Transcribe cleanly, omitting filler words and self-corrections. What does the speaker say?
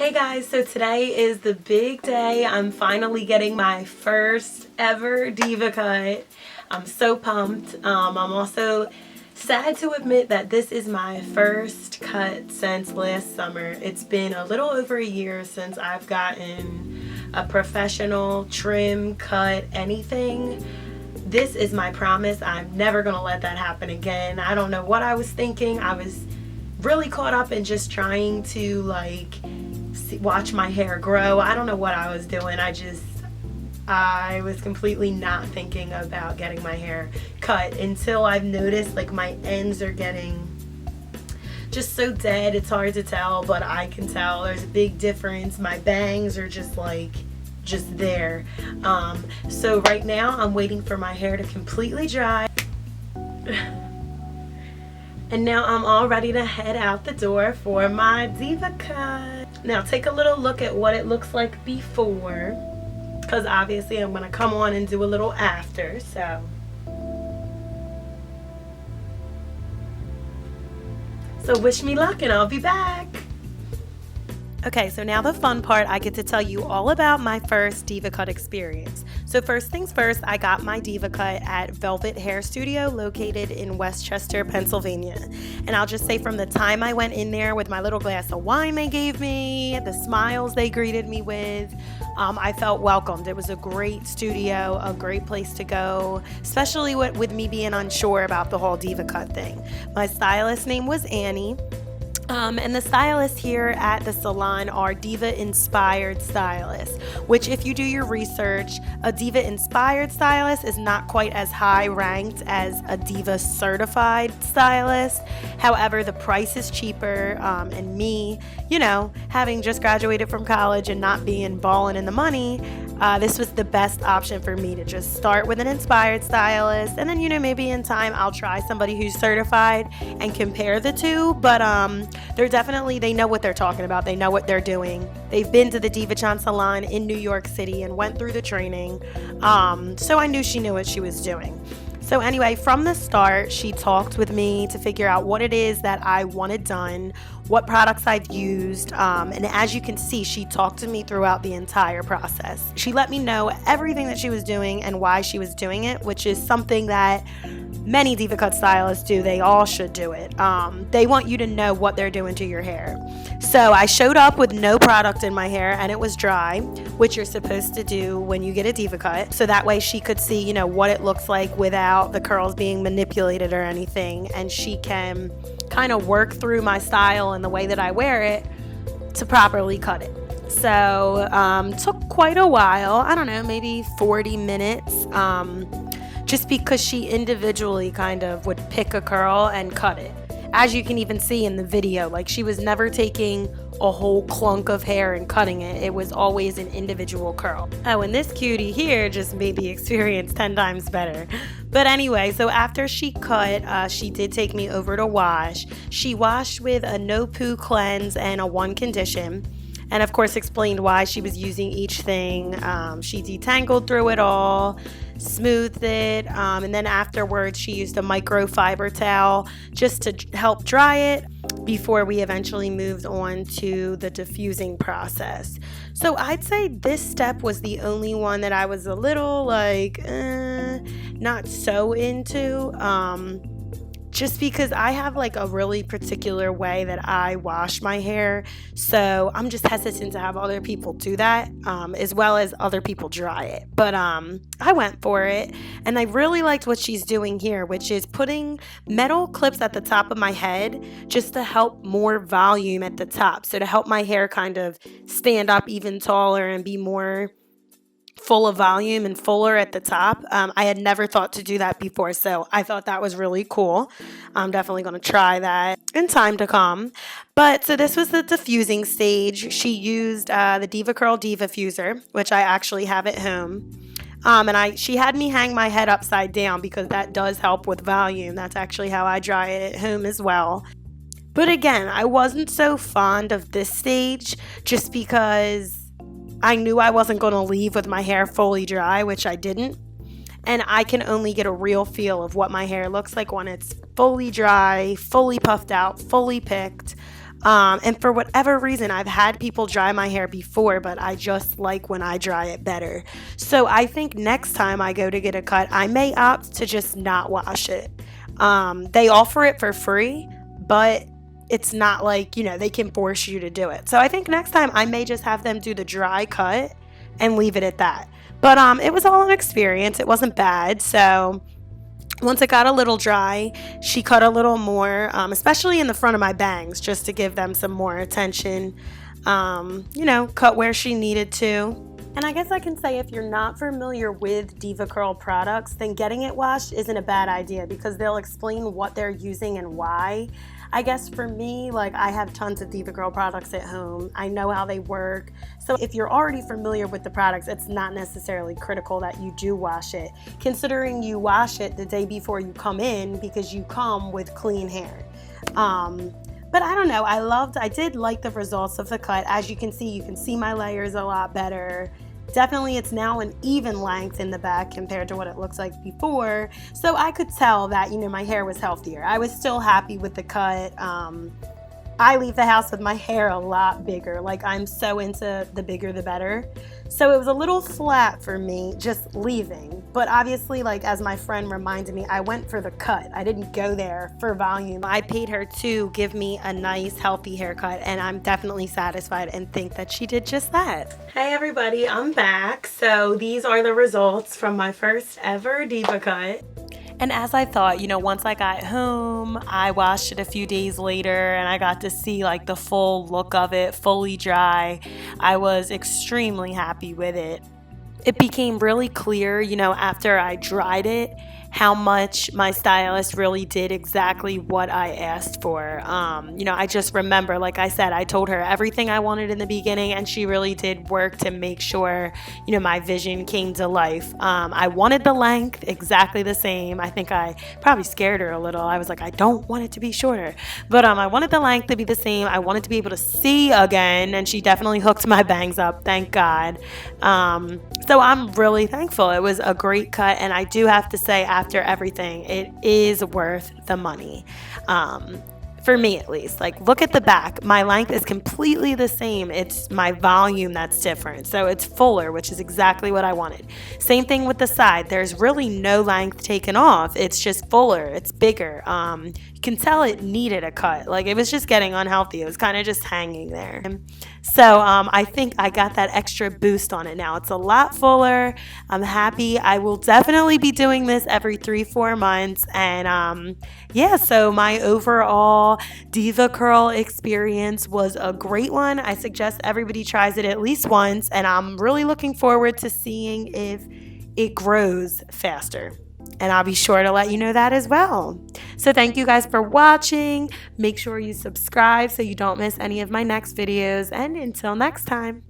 Hey guys, so today is the big day. I'm finally getting my first ever Diva cut. I'm so pumped. I'm also sad to admit that this is my first cut since last summer. It's been a little over a year since I've gotten a professional trim, cut, anything. This is my promise. I'm never gonna let that happen again. I don't know what I was thinking. I was really caught up in just trying to watch my hair grow. I don't know what I was doing. I was completely not thinking about getting my hair cut until I've noticed my ends are getting just so dead. It's hard to tell, but I can tell there's a big difference. My bangs are just there. So right now I'm waiting for my hair to completely dry. And now I'm all ready to head out the door for my Diva cut. Now take a little look at what it looks like before, because obviously I'm going to come on and do a little after. So wish me luck and I'll be back. Okay, so now the fun part, I get to tell you all about my first Diva cut experience. So first things first, I got my Diva cut at Velvet Hair Studio located in Westchester, Pennsylvania. And I'll just say from the time I went in there with my little glass of wine they gave me, the smiles they greeted me with, I felt welcomed. It was a great studio, a great place to go, especially with me being unsure about the whole Diva cut thing. My stylist name was Annie. And the stylists here at the salon are Diva-inspired stylists, which if you do your research, a Diva-inspired stylist is not quite as high ranked as a Diva-certified stylist. However, the price is cheaper, and me, having just graduated from college and not being balling in the money, this was the best option for me to just start with an inspired stylist, and then maybe in time I'll try somebody who's certified and compare the two. But they know what they're talking about. They know what they're doing. They've been to the Diva salon in New York City and went through the training, so I knew she knew what she was doing. So anyway, from the start, she talked with me to figure out what it is that I wanted done, what products I've used, and as you can see, she talked to me throughout the entire process. She let me know everything that she was doing and why she was doing it, which is something that many Diva cut stylists do. They all should do it. They want you to know what they're doing to your hair. So I showed up with no product in my hair and it was dry, which you're supposed to do when you get a Diva cut. So that way she could see, what it looks like without the curls being manipulated or anything. And she can kind of work through my style and the way that I wear it to properly cut it. So took quite a while. I don't know, maybe 40 minutes. Just because she individually kind of would pick a curl and cut it. As you can even see in the video, she was never taking a whole clunk of hair and cutting it. It was always an individual curl. Oh, and this cutie here just made the experience 10 times better. But anyway, so after she cut, she did take me over to wash. She washed with a no poo cleanse and a one condition. And of course explained why she was using each thing. She detangled through it all, smoothed it, and then afterwards she used a microfiber towel just to help dry it before we eventually moved on to the diffusing process. So I'd say this step was the only one that I was a little not so into. Just because I have a really particular way that I wash my hair, so I'm just hesitant to have other people do that, as well as other people dry it. But I went for it, and I really liked what she's doing here, which is putting metal clips at the top of my head just to help more volume at the top, so to help my hair kind of stand up even taller and be more full of volume and fuller at the top. I had never thought to do that before, so I thought that was really cool. I'm definitely going to try that in time to come. But so this was the diffusing stage. She used the Diva Curl Diva Fuser, which I actually have at home. She had me hang my head upside down because that does help with volume. That's actually how I dry it at home as well. But again, I wasn't so fond of this stage just because I knew I wasn't going to leave with my hair fully dry, which I didn't. And I can only get a real feel of what my hair looks like when it's fully dry, fully puffed out, fully picked. And for whatever reason, I've had people dry my hair before, but I just like when I dry it better. So I think next time I go to get a cut, I may opt to just not wash it. They offer it for free, but it's not like, they can force you to do it. So I think next time I may just have them do the dry cut and leave it at that. But it was all an experience. It wasn't bad. So once it got a little dry, she cut a little more, especially in the front of my bangs, just to give them some more attention. Cut where she needed to. And I guess I can say if you're not familiar with Diva Curl products, then getting it washed isn't a bad idea because they'll explain what they're using and why. I guess for me, I have tons of Diva Curl products at home. I know how they work. So if you're already familiar with the products, it's not necessarily critical that you do wash it, considering you wash it the day before you come in because you come with clean hair. But I don't know, I did like the results of the cut. As you can see my layers a lot better. Definitely it's now an even length in the back compared to what it looks like before. So I could tell that, my hair was healthier. I was still happy with the cut. I leave the house with my hair a lot bigger. I'm so into the bigger the better. So it was a little flat for me just leaving. But obviously, as my friend reminded me, I went for the cut. I didn't go there for volume. I paid her to give me a nice, healthy haircut, and I'm definitely satisfied and think that she did just that. Hey everybody, I'm back. So these are the results from my first ever Diva cut. And as I thought, once I got home, I washed it a few days later and I got to see the full look of it, fully dry. I was extremely happy with it. It became really clear, after I dried it, how much my stylist really did exactly what I asked for. I just remember, like I said, I told her everything I wanted in the beginning, and she really did work to make sure, my vision came to life. I wanted the length exactly the same. I think I probably scared her a little. I was like, I don't want it to be shorter. But I wanted the length to be the same. I wanted to be able to see again, and she definitely hooked my bangs up, thank God. So I'm really thankful. It was a great cut, and I do have to say, after everything, it is worth the money. For me at least. Look at the back. My length is completely the same. It's my volume that's different. So it's fuller, which is exactly what I wanted. Same thing with the side. There's really no length taken off. It's just fuller. It's bigger. You can tell it needed a cut. It was just getting unhealthy. It was kind of just hanging there. So I think I got that extra boost on it now. It's a lot fuller. I'm happy. I will definitely be doing this every 3-4 months. And so my overall Diva Curl experience was a great one. I suggest everybody tries it at least once. And I'm really looking forward to seeing if it grows faster. And I'll be sure to let you know that as well. So thank you guys for watching. Make sure you subscribe so you don't miss any of my next videos. And until next time.